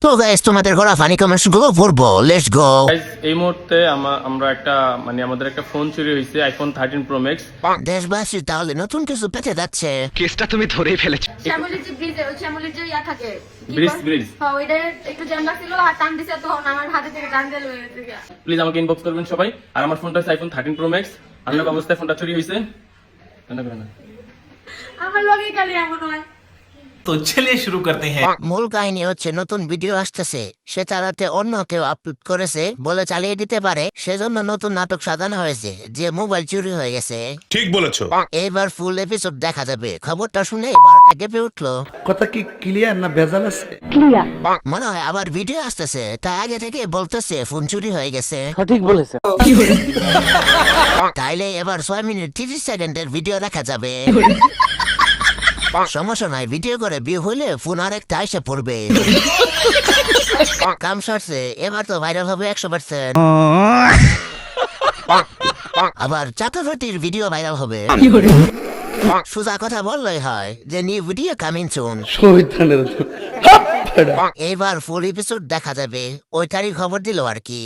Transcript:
তো গাইস তোমাদের করা ফানি কমেন্টস গুলো পড়বো, লেটস গো। গাইস এই মুহূর্তে আমরা একটা আমাদের একটা ফোন চুরি হয়েছে, আইফোন 13 প্রো ম্যাক্স। দেশবাসী তাহলে নতুন কিছু পেতে যাচ্ছে। কেসটা তুমি ধরেই ফেলেছো। শ্যামলির যে ব্রিজে, ওই শ্যামলির যে ইয়া থাকে, কি ব্রিজ বলে? ব্রিজ হ্যাঁ, ওইটা একটু জ্যাম লাগছিল, আর টান দিছে, তখন আমার হাতে থেকে টান দিয়ে লয়ে গেছে গিয়া। প্লিজ আমাকে ইনবক্স করবেন সবাই। আর আমার ফোনটা হচ্ছে আইফোন 13 প্রো ম্যাক্স। আনলক অবস্থায় ফোনটা চুরি হয়েছে। আমার লগেই খালি এমন হয়। तो चलिए शुरू करते हैं। মূল কাহিনী হচ্ছে নতুন ভিডিও আসতেছে, সে চালাতে অন্য কেউ আপলোড করেছে বলে চালিয়ে দিতে পারে, সেজন্য নতুন নাটক সাজানো হয়েছে যে মোবাইল চুরি হয়ে গেছে। ঠিক বলেছো। এবার ফুল এপিসোড দেখা যাবে। খবরটা শুনে বারোটা কেঁপে উঠলো। কথা কি ক্লিয়ার না ভেজাল আছে? মনে হয় আবার ভিডিও আসতেছে, তাই আগে থেকে বলতেছে ফোন চুরি হয়ে গেছে। সঠিক বলেছে। তাইলে এবার 6 মিনিট 30 সেকেন্ডের ভিডিও দেখা যাবে। সমস্যা নাই, ভিডিও করে বিয়ে হইলে ফোন আরেকটা এসে পড়বে। কাম সারছে, এবার তো ভাইরাল হবে 100%। আবার চাকরটির ভিডিও ভাইরাল হবে। সোজা কথা বললেই হয় যে নিউ ভিডিও কামিং সুন। শয়তানের এবার ফুল এপিসোড দেখা যাবে, ওইটারই খবর দিল আর কি।